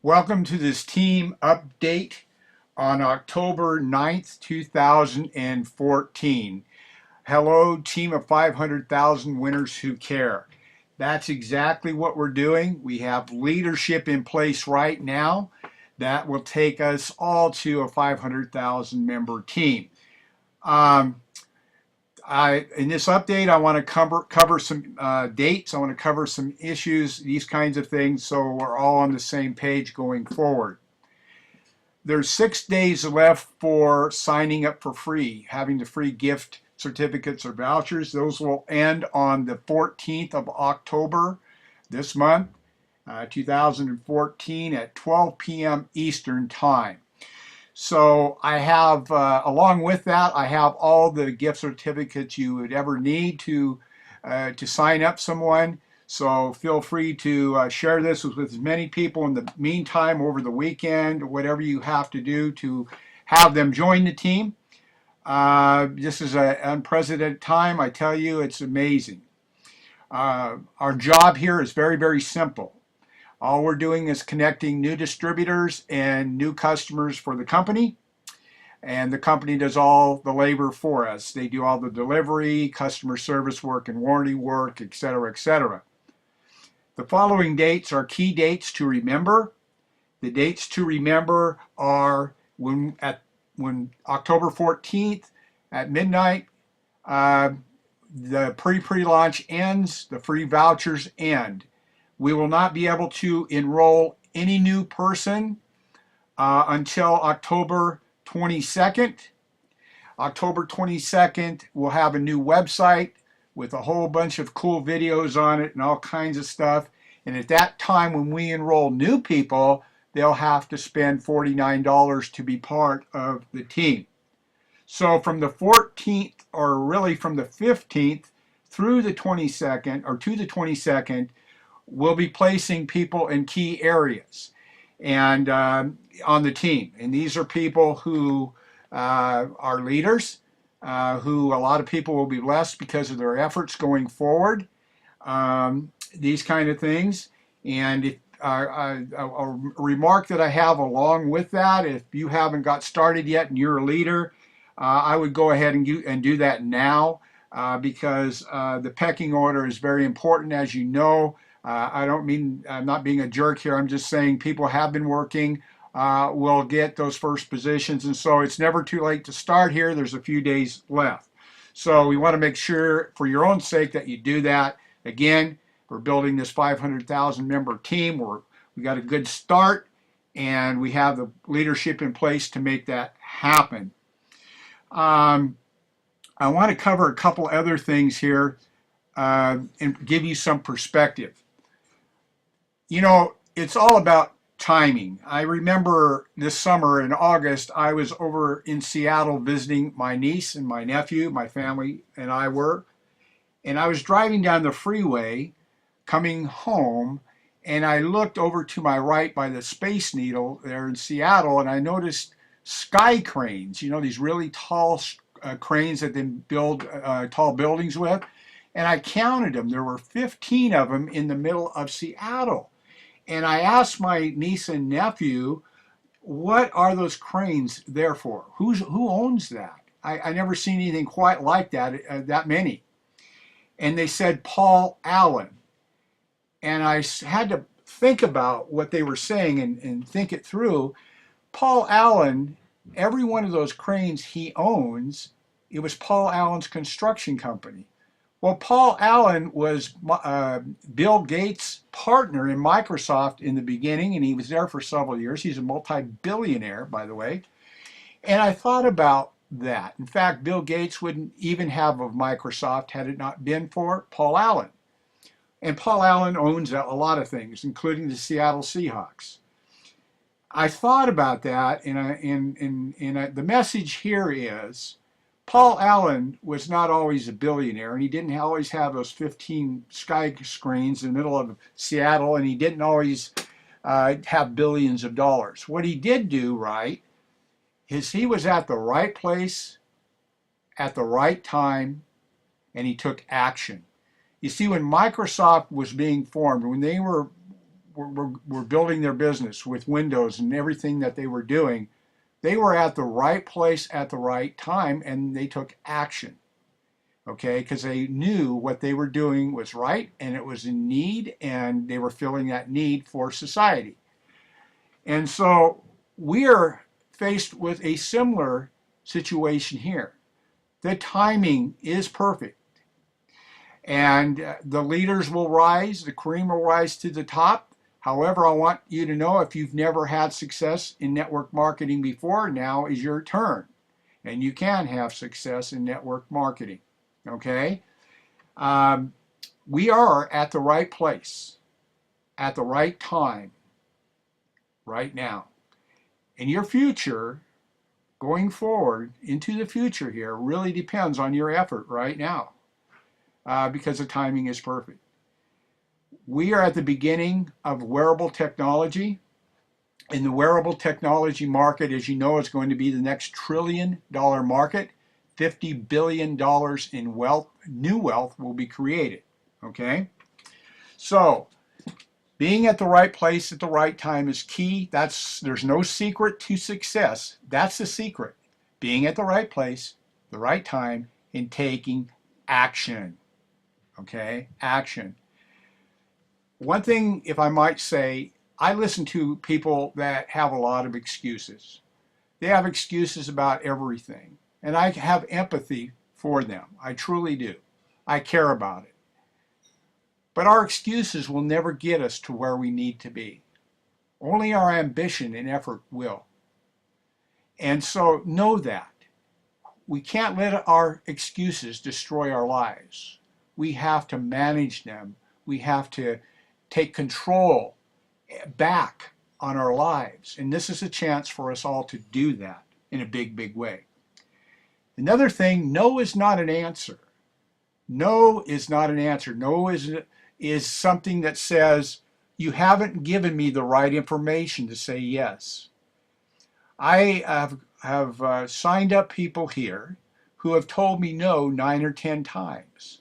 Welcome to this team update on October 9th, 2014. Hello, team of 500,000 winners who care. That's exactly what we're doing. We have leadership in place right now that will take us all to a 500,000 member team. In this update, I want to cover some dates. I want to cover some issues, these kinds of things, so we're all on the same page going forward. There's 6 days left for signing up for free, having the free gift certificates or vouchers. Those will end on the 14th of October this month, 2014 at 12 p.m. Eastern Time. So I have, along with that, I have all the gift certificates you would ever need to sign up someone. So feel free to share this with as many people in the meantime over the weekend, whatever you have to do to have them join the team. This is an unprecedented time. I tell you, it's amazing. Our job here is very, very simple. All we're doing is connecting new distributors and new customers for the company. And the company does all the labor for us. They do all the delivery, customer service work, and warranty work, etc., etc. The following dates are key dates to remember. The dates to remember are when October 14th at midnight, the pre-launch ends, the free vouchers end. We will not be able to enroll any new person until October 22nd. October 22nd, we'll have a new website with a whole bunch of cool videos on it and all kinds of stuff. And at that time, when we enroll new people, they'll have to spend $49 to be part of the team. So from the 14th, or really from the 15th through the 22nd, or to the 22nd, we'll be placing people in key areas and on the team. And these are people who are leaders, who a lot of people will be blessed because of their efforts going forward, these kind of things. And if, a remark that I have along with that, if you haven't got started yet and you're a leader, I would go ahead and do that now because the pecking order is very important, as you know. I don't mean I'm not being a jerk here. I'm just saying people have been working, will get those first positions. And so it's never too late to start here. There's a few days left. So we want to make sure for your own sake that you do that. Again, we're building this 500,000 member team. We got a good start and we have the leadership in place to make that happen. I want to cover a couple other things here and give you some perspective. You know, it's all about timing. I remember this summer in August, I was over in Seattle visiting my niece and my nephew, my family and I were, and I was driving down the freeway coming home, and I looked over to my right by the Space Needle there in Seattle, and I noticed sky cranes, you know, these really tall cranes that they build tall buildings with. And I counted them. There were 15 of them in the middle of Seattle. And I asked my niece and nephew, what are those cranes there for? Who owns that? I never seen anything quite like that, that many. And they said Paul Allen. And I had to think about what they were saying and think it through. Paul Allen, every one of those cranes he owns, it was Paul Allen's construction company. Well, Paul Allen was Bill Gates' partner in Microsoft in the beginning, and he was there for several years. He's a multi-billionaire, by the way. And I thought about that. In fact, Bill Gates wouldn't even have of Microsoft had it not been for Paul Allen. And Paul Allen owns a lot of things, including the Seattle Seahawks. I thought about that, and the message here is Paul Allen was not always a billionaire, and he didn't always have those 15 sky screens in the middle of Seattle, and he didn't always have billions of dollars. What he did do right is he was at the right place at the right time, and he took action. You see, when Microsoft was being formed, when they were were building their business with Windows and everything that they were doing, they were at the right place at the right time, and they took action. Okay, because they knew what they were doing was right and it was in need, and they were filling that need for society. And so we are faced with a similar situation here. The timing is perfect, and the leaders will rise, the cream will rise to the top. However, I want you to know, if you've never had success in network marketing before, now is your turn, and you can have success in network marketing. Okay? We are at the right place, at the right time, right now. And your future, going forward into the future here, really depends on your effort right now, because the timing is perfect. We are at the beginning of wearable technology. And the wearable technology market, as you know, is going to be the next $1 trillion market. $50 billion in wealth, new wealth, will be created. Okay? So, being at the right place at the right time is key. There's no secret to success. That's the secret. Being at the right place, the right time, and taking action. Okay? Action. One thing, if I might say, I listen to people that have a lot of excuses. They have excuses about everything. And I have empathy for them. I truly do. I care about it. But our excuses will never get us to where we need to be. Only our ambition and effort will. And so know that. We can't let our excuses destroy our lives. We have to manage them. We have to take control back on our lives. And this is a chance for us all to do that in a big, big way. Another thing, no is not an answer. No is not an answer. No is something that says, you haven't given me the right information to say yes. I have signed up people here who have told me no 9 or 10 times.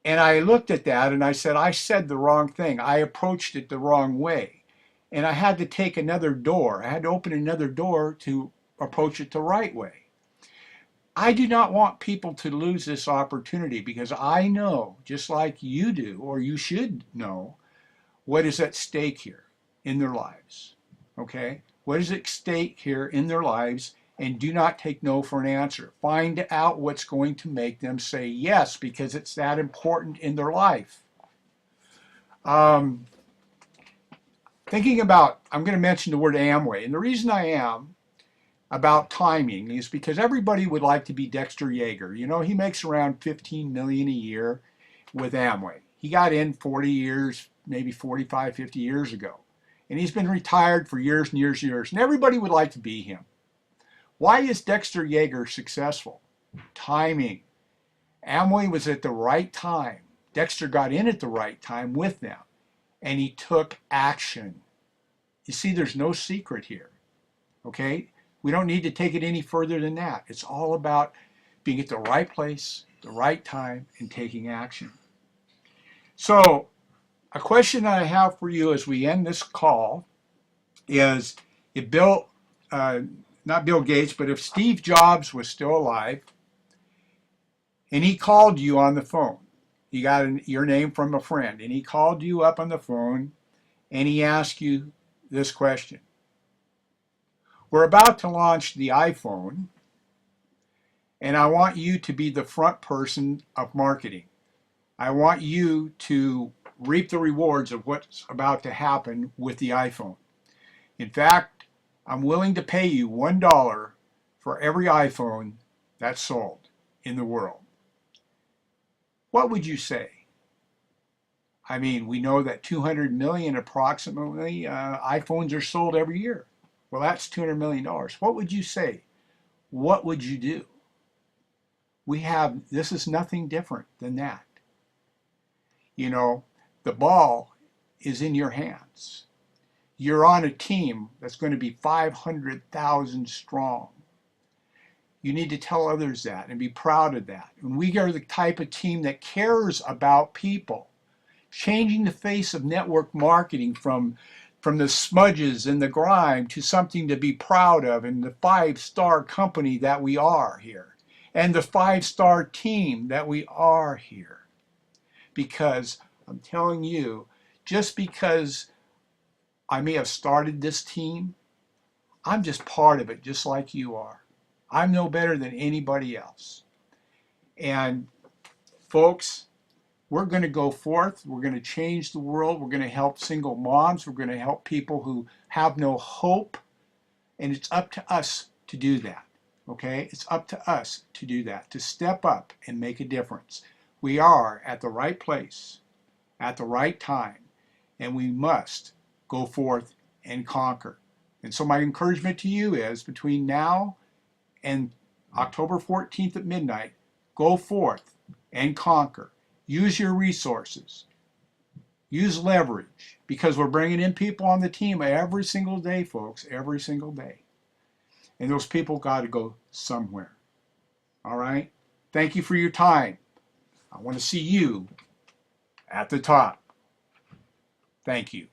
And I looked at that and I said the wrong thing. I approached it the wrong way. And I had to take another door. I had to open another door to approach it the right way. I do not want people to lose this opportunity, because I know, just like you do, or you should know, what is at stake here in their lives. Okay? What is at stake here in their lives, and do not take no for an answer. Find out what's going to make them say yes, because it's that important in their life. Thinking about, I'm going to mention the word Amway, and the reason I am about timing is because everybody would like to be Dexter Yeager. You know, he makes around $15 million a year with Amway. He got in 40 years, maybe 45, 50 years ago. And he's been retired for years and years and years. And everybody would like to be him. Why is Dexter Yeager successful? Timing. Amway was at the right time. Dexter got in at the right time with them. And he took action. You see, there's no secret here. Okay? We don't need to take it any further than that. It's all about being at the right place, the right time, and taking action. So, a question that I have for you as we end this call is, if not Bill Gates, but if Steve Jobs was still alive and he called you on the phone, you got your name from a friend, and he called you up on the phone and he asked you this question. We're about to launch the iPhone, and I want you to be the front person of marketing. I want you to reap the rewards of what's about to happen with the iPhone. In fact, I'm willing to pay you $1 for every iPhone that's sold in the world. What would you say? I mean, we know that 200 million approximately iPhones are sold every year. Well, that's $200 million. What would you say? What would you do? This is nothing different than that. You know, the ball is in your hands. You're on a team that's going to be 500,000 strong. You need to tell others that and be proud of that. And we are the type of team that cares about people. changing the face of network marketing from the smudges and the grime to something to be proud of, and the 5-star company that we are here, and the 5-star team that we are here. Because I'm telling you, just because I may have started this team, I'm just part of it, just like you are. I'm no better than anybody else. And folks, we're going to go forth. We're going to change the world. We're going to help single moms. We're going to help people who have no hope. And it's up to us to do that. Okay? It's up to us to do that, to step up and make a difference. We are at the right place, at the right time, and we must go forth and conquer. And so my encouragement to you is, between now and October 14th at midnight, go forth and conquer. Use your resources. Use leverage, because we're bringing in people on the team every single day, folks, every single day. And those people got to go somewhere. All right? Thank you for your time. I want to see you at the top. Thank you.